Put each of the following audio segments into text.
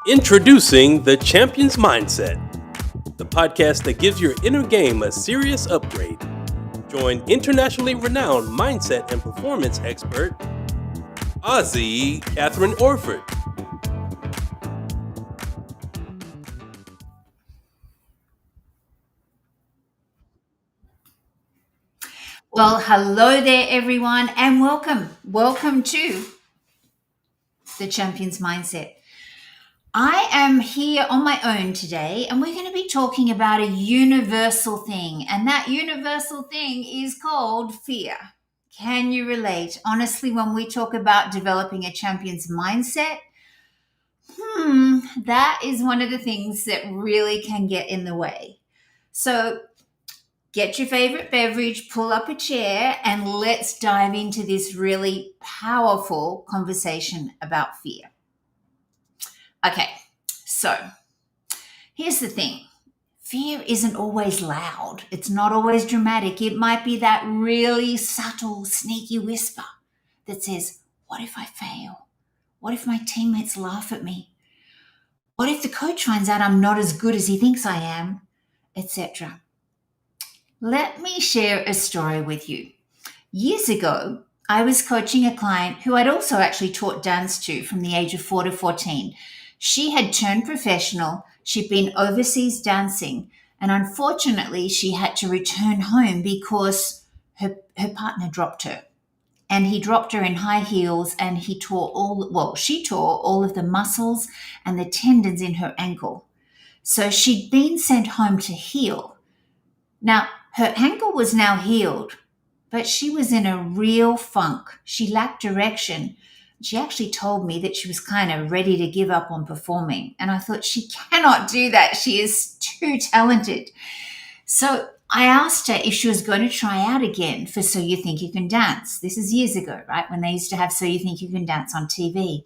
Introducing the Champion's Mindset, the podcast that gives your inner game a serious upgrade. Join internationally renowned mindset and performance expert, Kathryn Orford. Well, hello there, everyone, and welcome. Welcome to the Champion's Mindset. I am here on my own today, and we're going to be talking about a universal thing, and that universal thing is called fear. Can you relate? Honestly, when we talk about developing a champion's mindset, that is one of the things that really can get in the way. So, get your favorite beverage, pull up a chair, and let's dive into this really powerful conversation about fear. Okay, so here's the thing. Fear isn't always loud. It's not always dramatic. It might be that really subtle, sneaky whisper that says, what if I fail? What if my teammates laugh at me? What if the coach finds out I'm not as good as he thinks I am? Etc. Let me share a story with you. Years ago, I was coaching a client who I'd also actually taught dance to from the age of 4 to 14. She had turned professional, she'd been overseas dancing, and unfortunately, she had to return home because her partner dropped her. And he dropped her in high heels, and she tore all of the muscles and the tendons in her ankle. So she'd been sent home to heal. Now, her ankle was now healed, but she was in a real funk. She lacked direction. She actually told me that she was kind of ready to give up on performing. And I thought, she cannot do that. She is too talented. So I asked her if she was going to try out again for So You Think You Can Dance. This is years ago, right? When they used to have So You Think You Can Dance on TV.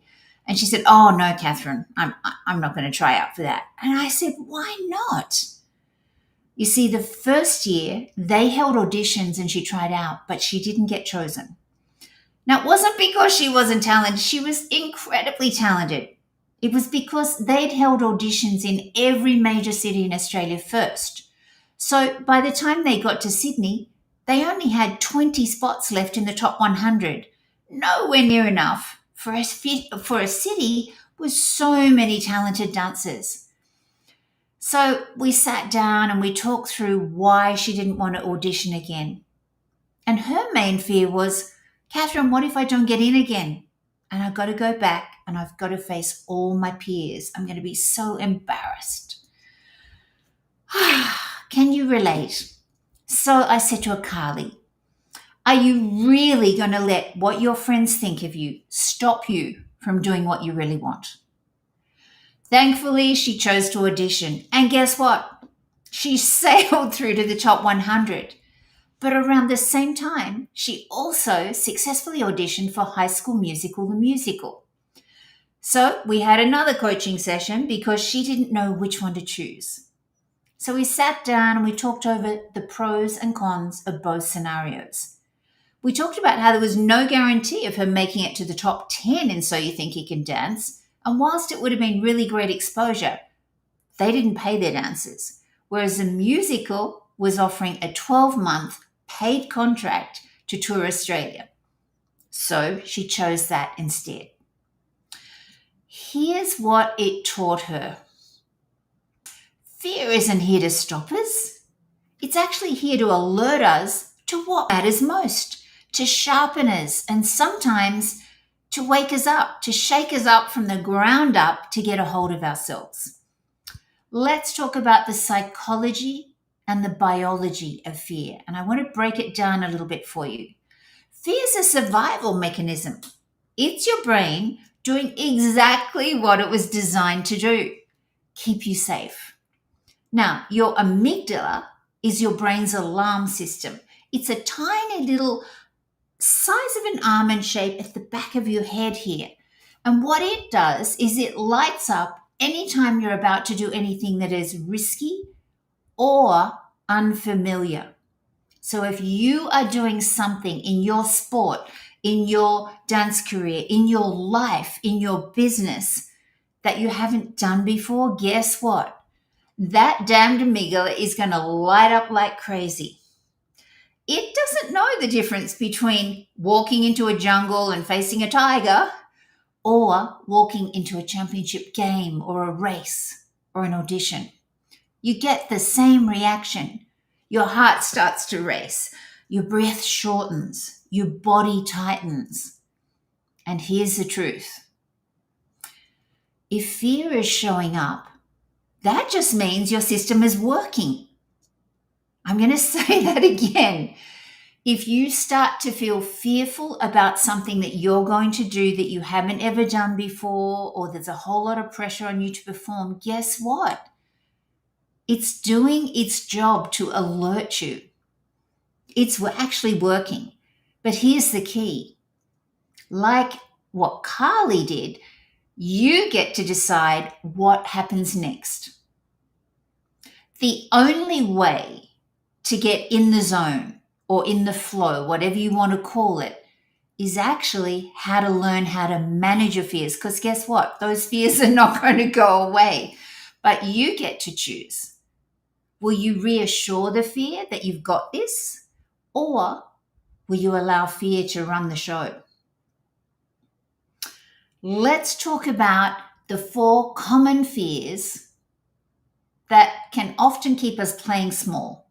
And she said, oh, no, Kathryn, I'm not going to try out for that. And I said, why not? You see, the first year, they held auditions and she tried out, but she didn't get chosen. Now, it wasn't because she wasn't talented. She was incredibly talented. It was because they'd held auditions in every major city in Australia first. So by the time they got to Sydney, they only had 20 spots left in the top 100. Nowhere near enough for a city with so many talented dancers. So we sat down and we talked through why she didn't want to audition again. And her main fear was, Kathryn, what if I don't get in again? And I've got to go back and I've got to face all my peers. I'm going to be so embarrassed. Can you relate? So I said to her, Carly, are you really going to let what your friends think of you stop you from doing what you really want? Thankfully, she chose to audition. And guess what? She sailed through to the top 100. But around the same time, she also successfully auditioned for High School Musical, the musical. So we had another coaching session because she didn't know which one to choose. So we sat down and we talked over the pros and cons of both scenarios. We talked about how there was no guarantee of her making it to the top 10 in So You Think You Can Dance. And whilst it would have been really great exposure, they didn't pay their dancers. Whereas the musical was offering a 12-month paid contract to tour Australia. So she chose that instead. Here's what it taught her. Fear isn't here to stop us. It's actually here to alert us to what matters most, to sharpen us, and sometimes to wake us up, to shake us up from the ground up to get a hold of ourselves. Let's talk about the psychology and the biology of fear. And I want to break it down a little bit for you. Fear is a survival mechanism. It's your brain doing exactly what it was designed to do, keep you safe. Now, your amygdala is your brain's alarm system. It's a tiny little size of an almond shape at the back of your head here. And what it does is it lights up anytime you're about to do anything that is risky or unfamiliar. So if you are doing something in your sport, in your dance career, in your life, in your business that you haven't done before, guess what? That damned amygdala is going to light up like crazy. It doesn't know the difference between walking into a jungle and facing a tiger or walking into a championship game or a race or an audition. You get the same reaction. Your heart starts to race, your breath shortens, your body tightens. And here's the truth. If fear is showing up, that just means your system is working. I'm going to say that again. If you start to feel fearful about something that you're going to do that you haven't ever done before, or there's a whole lot of pressure on you to perform, guess what? It's doing its job to alert you. It's actually working. But here's the key. Like what Carly did, you get to decide what happens next. The only way to get in the zone or in the flow, whatever you want to call it, is actually how to learn how to manage your fears. Because guess what? Those fears are not going to go away, but you get to choose. Will you reassure the fear that you've got this, or will you allow fear to run the show? Let's talk about the 4 common fears that can often keep us playing small.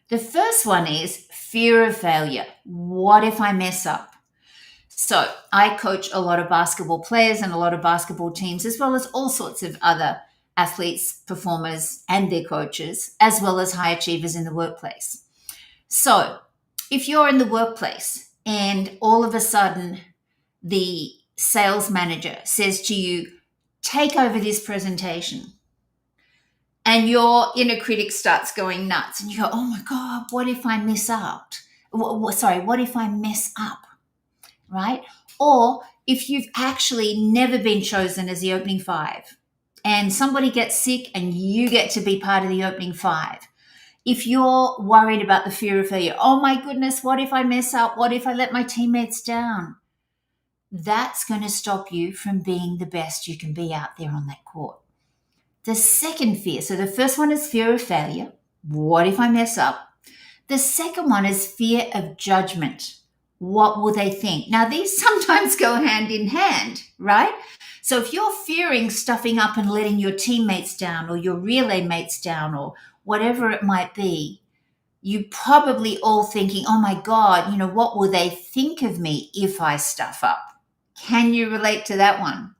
The first one is fear of failure. What if I mess up? So I coach a lot of basketball players and a lot of basketball teams, as well as all sorts of other athletes, performers, and their coaches, as well as high achievers in the workplace. So if you're in the workplace and all of a sudden the sales manager says to you, take over this presentation, and your inner critic starts going nuts, and you go, oh my God, what if I miss out? What if I mess up, right? Or if you've actually never been chosen as the opening 5, and somebody gets sick and you get to be part of the opening 5. If you're worried about the fear of failure, oh my goodness, what if I mess up? What if I let my teammates down? That's going to stop you from being the best you can be out there on that court. The second fear, so the first one is fear of failure. What if I mess up? The second one is fear of judgment. What will they think? Now, these sometimes go hand in hand, right? So if you're fearing stuffing up and letting your teammates down or your relay mates down or whatever it might be, you probably all thinking, oh my God, what will they think of me if I stuff up? Can you relate to that one?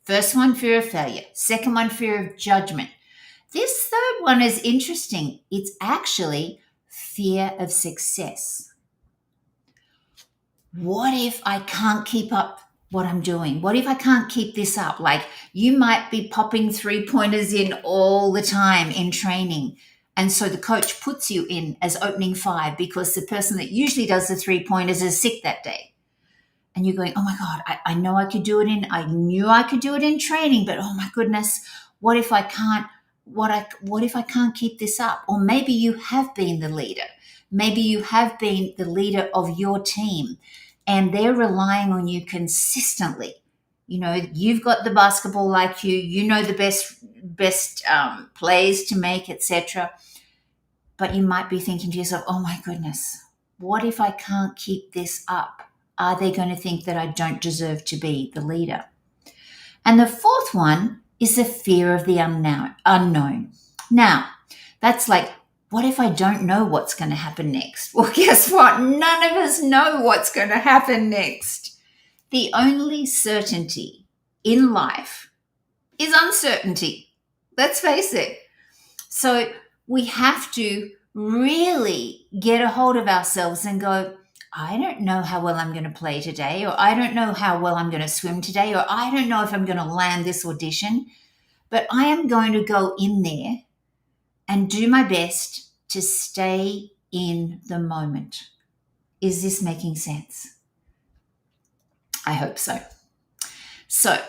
First one, fear of failure. Second one, fear of judgment. This third one is interesting. It's actually fear of success. What if I can't keep up what I'm doing? What if I can't keep this up? Like you might be popping 3-pointers in all the time in training. And so the coach puts you in as opening 5 because the person that usually does the 3-pointers is sick that day. And you're going, oh my God, I know I knew I could do it in training, but oh my goodness, what if I can't keep this up? Or maybe you have been the leader. Maybe you have been the leader of your team and they're relying on you consistently. You've got the basketball IQ, you know the best plays to make, etc. But you might be thinking to yourself, oh my goodness, what if I can't keep this up? Are they going to think that I don't deserve to be the leader? And the fourth one is the fear of the unknown. Now, that's like, what if I don't know what's going to happen next? Well, guess what? None of us know what's going to happen next. The only certainty in life is uncertainty. Let's face it. So we have to really get a hold of ourselves and go, I don't know how well I'm going to play today, or I don't know how well I'm going to swim today, or I don't know if I'm going to land this audition, but I am going to go in there and do my best to stay in the moment. Is this making sense? I hope so. So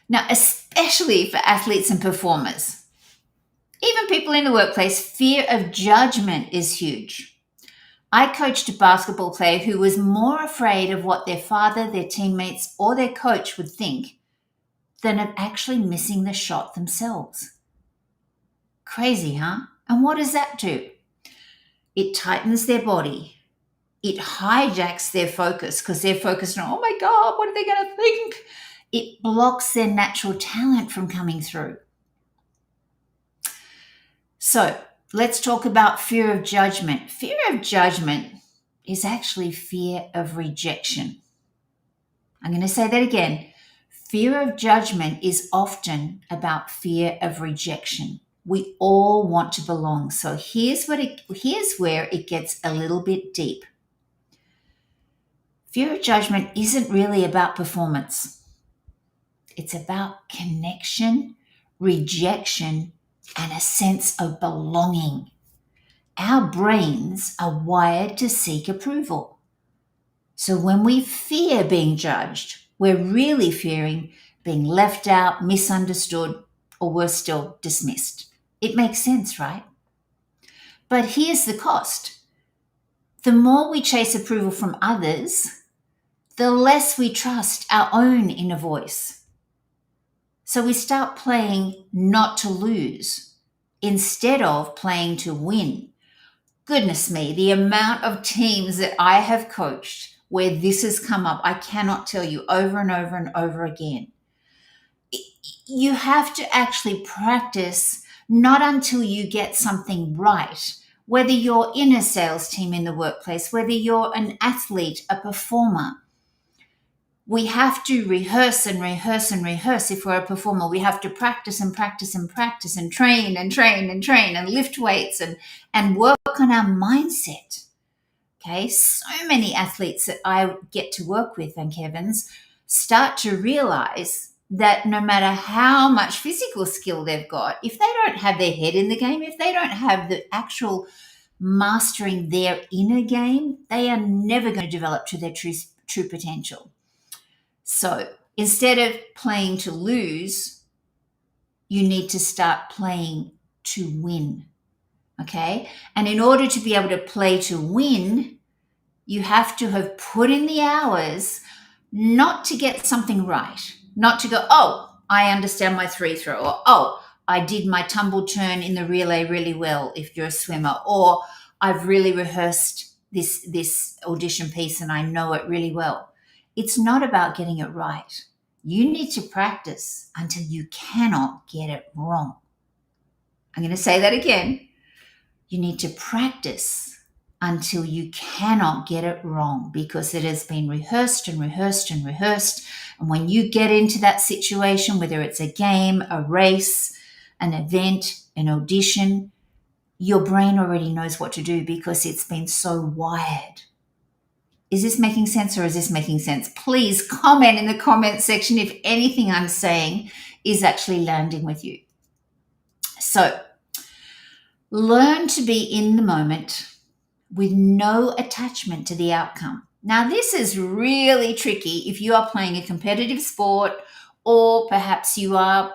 now, especially for athletes and performers, even people in the workplace, fear of judgment is huge. I coached a basketball player who was more afraid of what their father, their teammates, or their coach would think than of actually missing the shot themselves. Crazy, huh? And what does that do? It tightens their body. It hijacks their focus because they're focused on, oh my God, what are they going to think? It blocks their natural talent from coming through. So let's talk about fear of judgment. Fear of judgment is actually fear of rejection. I'm going to say that again. Fear of judgment is often about fear of rejection. We all want to belong. So here's where it gets a little bit deep. Fear of judgment isn't really about performance. It's about connection, rejection, and a sense of belonging. Our brains are wired to seek approval. So when we fear being judged, we're really fearing being left out, misunderstood, or worse still, dismissed. It makes sense, right? But here's the cost. The more we chase approval from others, the less we trust our own inner voice. So we start playing not to lose instead of playing to win. Goodness me, the amount of teams that I have coached where this has come up, I cannot tell you, over and over and over again. You have to actually practice not until you get something right. Whether you're in a sales team in the workplace, whether you're an athlete, a performer, we have to rehearse and rehearse and rehearse. If we're a performer, we have to practice and practice and practice and train and train and train and lift weights and work on our mindset. Okay, so many athletes that I get to work with, thank heavens, start to realize that no matter how much physical skill they've got, if they don't have their head in the game, if they don't have the actual mastering their inner game, they are never going to develop to their true potential. So instead of playing to lose, you need to start playing to win. Okay? And in order to be able to play to win, you have to have put in the hours not to get something right, not to go, oh, I understand my 3-throw, or oh, I did my tumble turn in the relay really well if you're a swimmer, or I've really rehearsed this audition piece and I know it really well. It's not about getting it right. You need to practice until you cannot get it wrong. I'm going to say that again. You need to practice until you cannot get it wrong because it has been rehearsed and rehearsed and rehearsed. And when you get into that situation, whether it's a game, a race, an event, an audition, your brain already knows what to do because it's been so wired. Is this making sense or is this making sense? Please comment in the comment section if anything I'm saying is actually landing with you. So, learn to be in the moment with no attachment to the outcome. Now, this is really tricky if you are playing a competitive sport or perhaps you are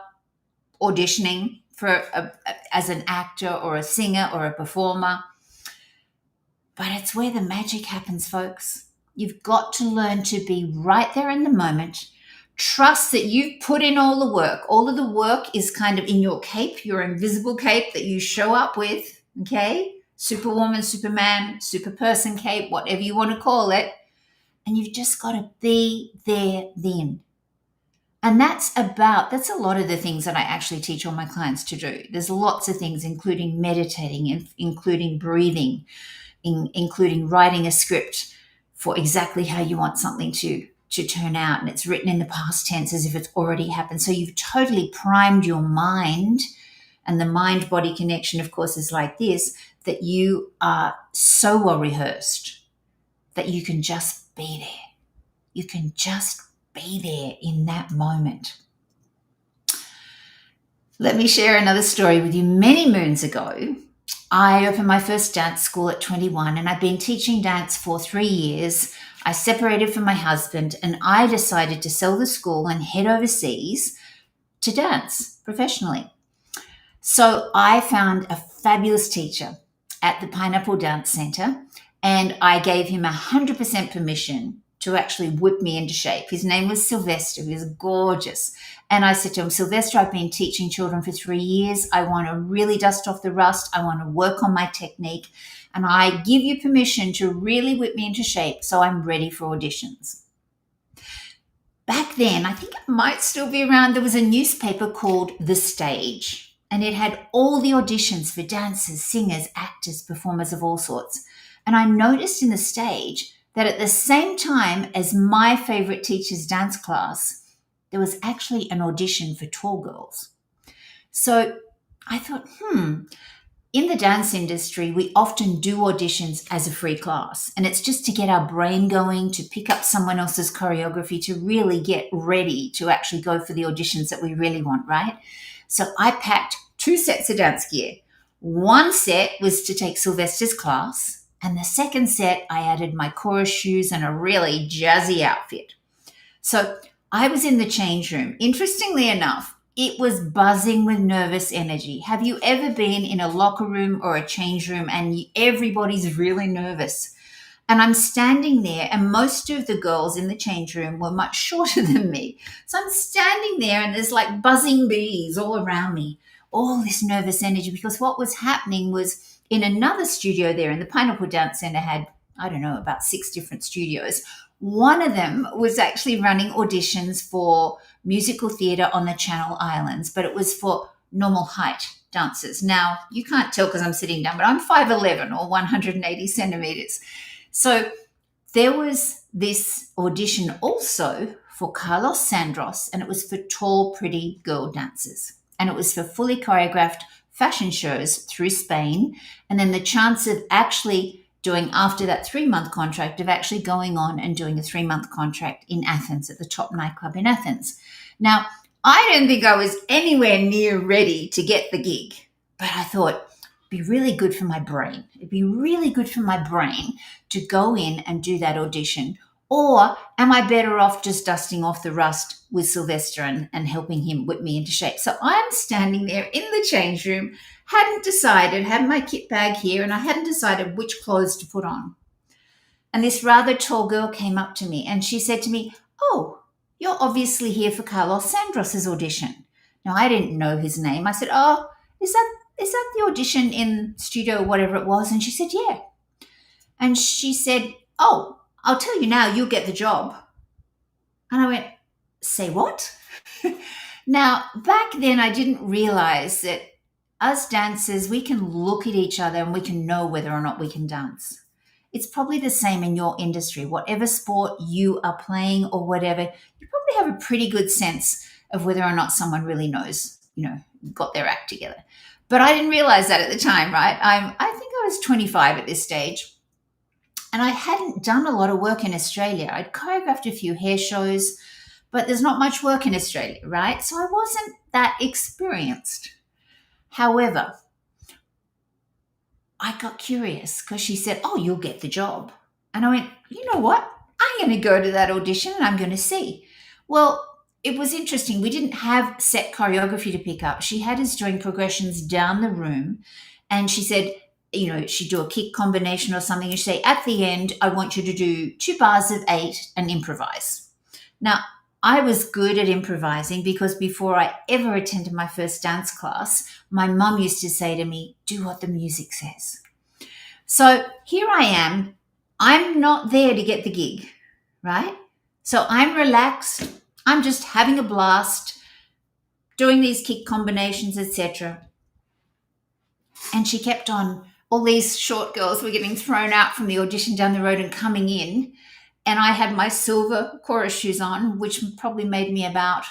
auditioning for as an actor or a singer or a performer. But it's where the magic happens, folks. You've got to learn to be right there in the moment. Trust that you've put in all the work. All of the work is kind of in your cape, your invisible cape that you show up with, okay? Superwoman, Superman, Superperson cape, whatever you want to call it. And you've just got to be there then. And that's a lot of the things that I actually teach all my clients to do. There's lots of things, including meditating, including breathing, including writing a script for exactly how you want something to turn out. And it's written in the past tense as if it's already happened. So you've totally primed your mind. And the mind-body connection, of course, is like this, that you are so well rehearsed that you can just be there. You can just be there in that moment. Let me share another story with you. Many moons ago, I opened my first dance school at 21 and I've been teaching dance for 3 years. I separated from my husband and I decided to sell the school and head overseas to dance professionally. So I found a fabulous teacher at the Pineapple Dance Center and I gave him 100% permission to actually whip me into shape. His name was Sylvester. He was gorgeous. And I said to him, Sylvester, I've been teaching children for 3 years. I want to really dust off the rust. I want to work on my technique. And I give you permission to really whip me into shape so I'm ready for auditions. Back then, I think it might still be around, there was a newspaper called The Stage, and it had all the auditions for dancers, singers, actors, performers of all sorts. And I noticed in The Stage that at the same time as my favorite teacher's dance class, there was actually an audition for tall girls. So I thought, in the dance industry, we often do auditions as a free class, and it's just to get our brain going, to pick up someone else's choreography, to really get ready to actually go for the auditions that we really want, right? So I packed 2 sets of dance gear. One set was to take Sylvester's class, and the second set, I added my chorus shoes and a really jazzy outfit. So I was in the change room. Interestingly enough, it was buzzing with nervous energy. Have you ever been in a locker room or a change room and everybody's really nervous? And I'm standing there, and most of the girls in the change room were much shorter than me. So I'm standing there, and there's like buzzing bees all around me, all this nervous energy, because what was happening was in another studio there in the Pineapple Dance Center had, I don't know, about 6 different studios. One of them was actually running auditions for musical theatre on the Channel Islands, but it was for normal height dancers. Now, you can't tell because I'm sitting down, but I'm 5'11" or 180 centimeters. So there was this audition also for Carlos Sandros, and it was for tall, pretty girl dancers. And it was for fully choreographed fashion shows through Spain, and then the chance of actually doing, after that 3-month contract, of actually going on and doing a 3-month contract in Athens at the top nightclub in Athens. Now, I didn't think I was anywhere near ready to get the gig, but I thought it'd be really good for my brain. It'd be really good for my brain to go in and do that audition. Or am I better off just dusting off the rust with Sylvester and helping him whip me into shape? So I'm standing there in the change room, hadn't decided, had my kit bag here, and I hadn't decided which clothes to put on. And this rather tall girl came up to me and she said to me, "Oh, you're obviously here for Carlos Sandros' audition." Now, I didn't know his name. I said, "Oh, is that the audition in studio, whatever it was?" And she said, "Yeah." And she said, "Oh, I'll tell you now, you'll get the job." And I went, "Say what?" Now, back then, I didn't realize that us dancers, we can look at each other and we can know whether or not we can dance. It's probably the same in your industry. Whatever sport you are playing or whatever, you probably have a pretty good sense of whether or not someone really knows, got their act together. But I didn't realize that at the time, right? I think I was 25 at this stage. And I hadn't done a lot of work in Australia. I'd choreographed a few hair shows, but there's not much work in Australia, right? So I wasn't that experienced. However, I got curious because she said, "Oh, you'll get the job." And I went, "You know what? I'm going to go to that audition and I'm going to see." Well, it was interesting. We didn't have set choreography to pick up. She had us doing progressions down the room, and she said, she'd do a kick combination or something, and she'd say, "At the end, I want you to do 2 bars of 8 and improvise." Now, I was good at improvising because before I ever attended my first dance class, my mum used to say to me, "Do what the music says." So here I am. I'm not there to get the gig, right? So I'm relaxed. I'm just having a blast, doing these kick combinations, etc. And she kept on. All these short girls were getting thrown out from the audition down the road and coming in. And I had my silver chorus shoes on, which probably made me about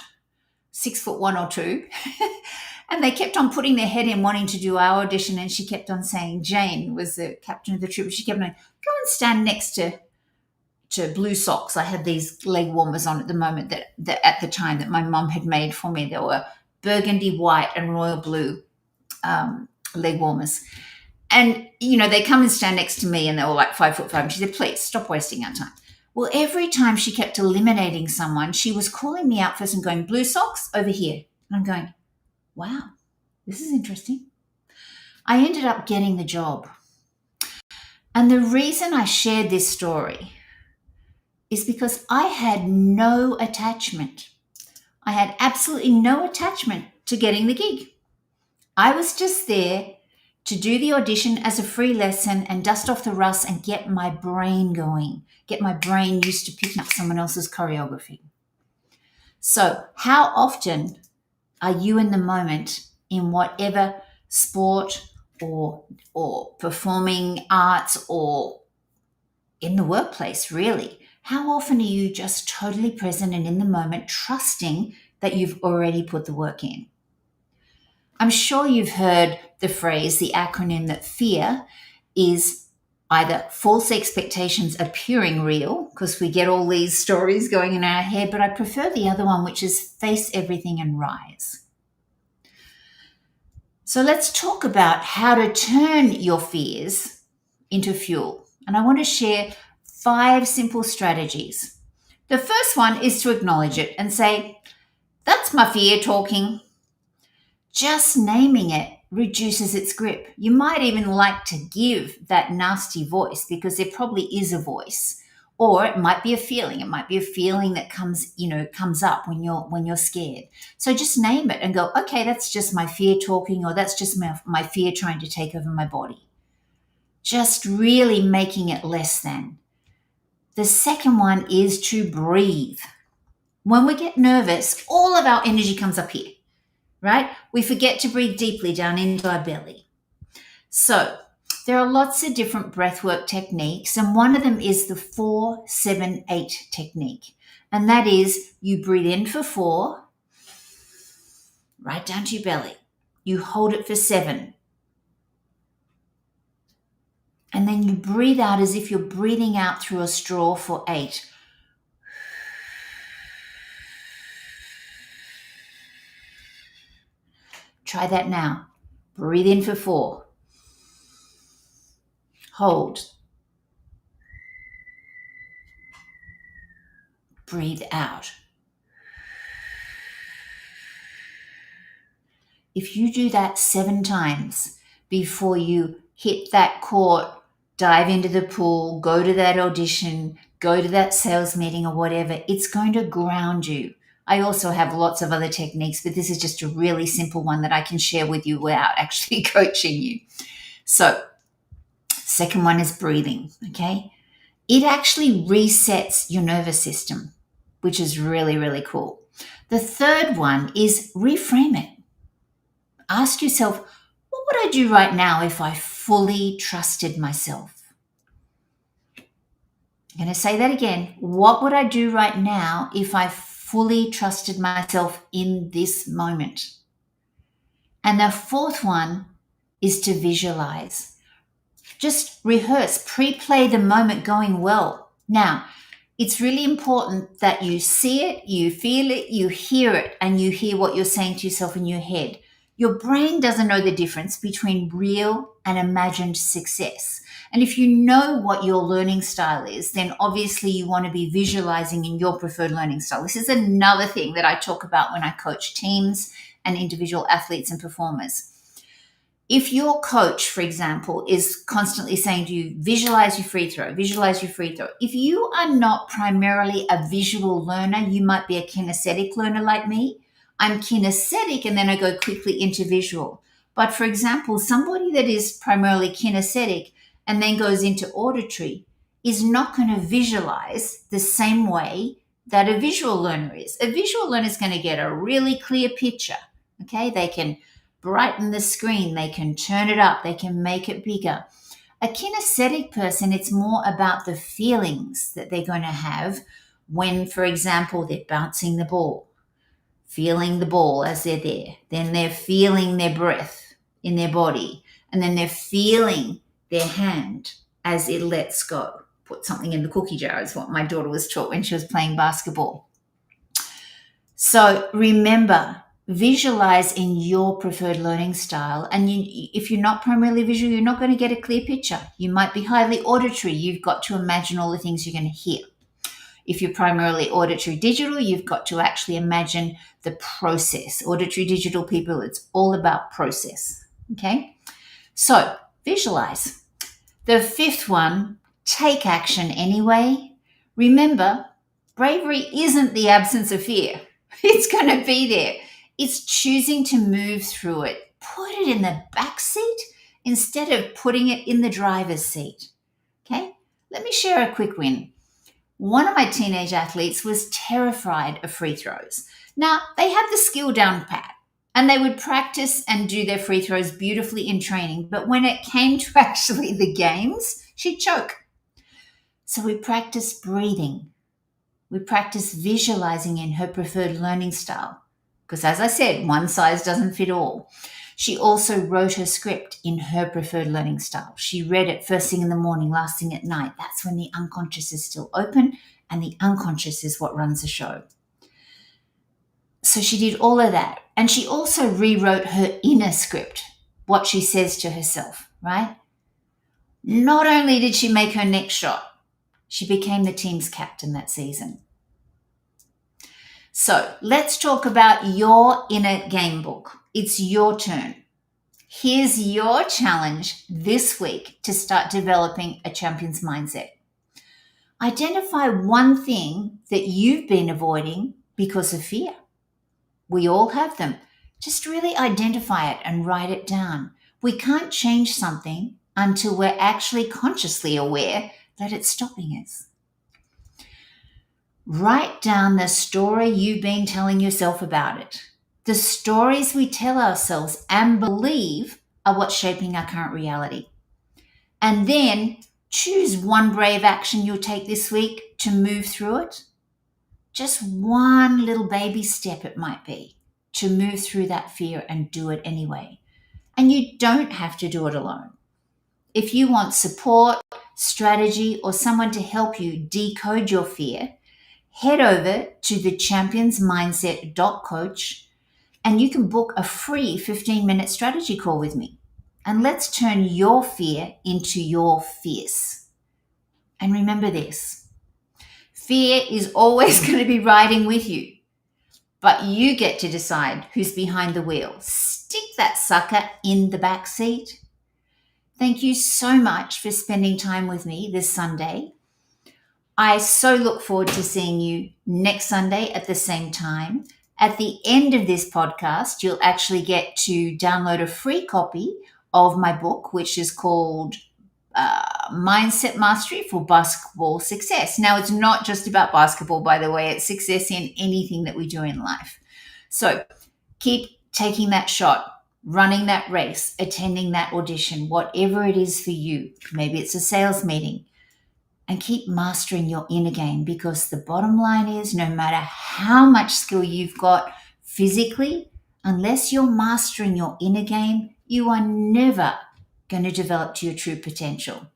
6'1" or 2. And they kept on putting their head in wanting to do our audition. And she kept on saying, Jane was the captain of the troop. She kept on, "Go and stand next to blue socks." I had these leg warmers on at the moment that at the time that my mum had made for me. They were burgundy, white, and royal blue leg warmers. And, they come and stand next to me, and they were like 5'5". And she said, "Please stop wasting our time." Well, every time she kept eliminating someone, she was calling me out first and going, "Blue socks over here." And I'm going, wow, this is interesting. I ended up getting the job. And the reason I shared this story is because I had no attachment. I had absolutely no attachment to getting the gig. I was just there to do the audition as a free lesson and dust off the rust and get my brain going, get my brain used to picking up someone else's choreography. So, how often are you in the moment in whatever sport or performing arts or in the workplace, really? How often are you just totally present and in the moment, trusting that you've already put the work in? I'm sure you've heard the phrase, the acronym, that fear is either false expectations appearing real, because we get all these stories going in our head, but I prefer the other one, which is face everything and rise. So let's talk about how to turn your fears into fuel. And I want to share 5 simple strategies. The first one is to acknowledge it and say, that's my fear talking. Just naming it reduces its grip. You might even like to give that nasty voice, because there probably is a voice, or it might be a feeling. It might be a feeling that comes up when you're scared. So just name it and go, okay, that's just my fear talking, or that's just my fear trying to take over my body. Just really making it less than. The second one is to breathe. When we get nervous, all of our energy comes up here, right? We forget to breathe deeply down into our belly. So there are lots of different breathwork techniques, and one of them is the 4-7-8 technique. And that is, you breathe in for 4, right down to your belly. You hold it for 7. And then you breathe out as if you're breathing out through a straw for 8. Try that now. Breathe in for 4. Hold. Breathe out. If you do that 7 times before you hit that court, dive into the pool, go to that audition, go to that sales meeting or whatever, it's going to ground you. I also have lots of other techniques, but this is just a really simple one that I can share with you without actually coaching you. So, second one is breathing, okay? It actually resets your nervous system, which is really, really cool. The third one is reframe it. Ask yourself, what would I do right now if I fully trusted myself? I'm going to say that again. What would I do right now if I fully trusted myself in this moment? And the fourth one is to visualize. Just rehearse, pre-play the moment going well. Now, it's really important that you see it, you feel it, you hear it, and you hear what you're saying to yourself in your head. Your brain doesn't know the difference between real and imagined success. And if you know what your learning style is, then obviously you want to be visualizing in your preferred learning style. This is another thing that I talk about when I coach teams and individual athletes and performers. If your coach, for example, is constantly saying to you, visualize your free throw, visualize your free throw. If you are not primarily a visual learner, you might be a kinesthetic learner like me. I'm kinesthetic and then I go quickly into visual. But for example, somebody that is primarily kinesthetic and then goes into auditory is not going to visualize the same way that a visual learner is. A visual learner is going to get a really clear picture. Okay, they can brighten the screen, they can turn it up, they can make it bigger. A kinesthetic person, it's more about the feelings that they're going to have when, for example, they're bouncing the ball, feeling the ball as they're there. Then they're feeling their breath in their body, and then they're feeling their hand as it lets go. Put something in the cookie jar is what my daughter was taught when she was playing basketball. So remember, visualize in your preferred learning style. And if you're not primarily visual, you're not going to get a clear picture. You might be highly auditory. You've got to imagine all the things you're going to hear. If you're primarily auditory digital, you've got to actually imagine the process. Auditory digital people, it's all about process. Okay? So visualize. The fifth one, take action anyway. Remember, bravery isn't the absence of fear. It's going to be there. It's choosing to move through it. Put it in the back seat instead of putting it in the driver's seat. Okay? Let me share a quick win. One of my teenage athletes was terrified of free throws. Now, they had the skill down pat and they would practice and do their free throws beautifully in training. But when it came to actually the games, she'd choke. So we practiced breathing. We practiced visualizing in her preferred learning style. Because as I said, one size doesn't fit all. She also wrote her script in her preferred learning style. She read it first thing in the morning, last thing at night. That's when the unconscious is still open, and the unconscious is what runs the show. So she did all of that. And she also rewrote her inner script, what she says to herself, right? Not only did she make her next shot, she became the team's captain that season. So let's talk about your inner game book. It's your turn. Here's your challenge this week to start developing a champion's mindset. Identify one thing that you've been avoiding because of fear. We all have them. Just really identify it and write it down. We can't change something until we're actually consciously aware that it's stopping us. Write down the story you've been telling yourself about it. The stories we tell ourselves and believe are what's shaping our current reality. And then choose one brave action you'll take this week to move through it. Just one little baby step it might be to move through that fear and do it anyway. And you don't have to do it alone. If you want support, strategy, or someone to help you decode your fear, head over to thechampionsmindset.coach and you can book a free 15-minute strategy call with me. And let's turn your fear into your fierce. And remember this, fear is always going to be riding with you, but you get to decide who's behind the wheel. Stick that sucker in the back seat. Thank you so much for spending time with me this Sunday. I so look forward to seeing you next Sunday at the same time. At the end of this podcast, you'll actually get to download a free copy of my book, which is called Mindset Mastery for Basketball Success. Now, it's not just about basketball, by the way. It's success in anything that we do in life. So keep taking that shot, running that race, attending that audition, whatever it is for you. Maybe it's a sales meeting. And keep mastering your inner game, because the bottom line is no matter how much skill you've got physically, unless you're mastering your inner game, you are never going to develop to your true potential.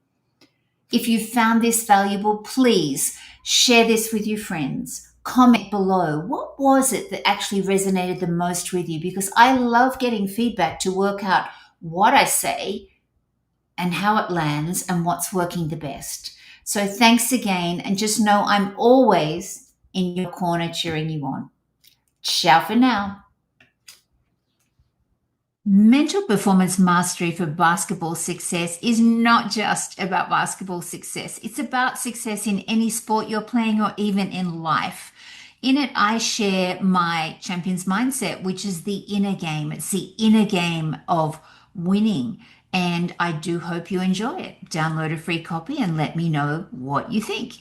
If you found this valuable, please share this with your friends. Comment below. What was it that actually resonated the most with you? Because I love getting feedback to work out what I say and how it lands and what's working the best. So thanks again, and just know I'm always in your corner cheering you on. Ciao for now. Mental performance mastery for basketball success is not just about basketball success. It's about success in any sport you're playing or even in life. In it, I share my champion's mindset, which is the inner game. It's the inner game of winning. And I do hope you enjoy it. Download a free copy and let me know what you think.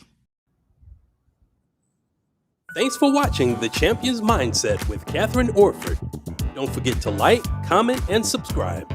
Thanks for watching The Champion's Mindset with Kathryn Orford. Don't forget to like, comment, and subscribe.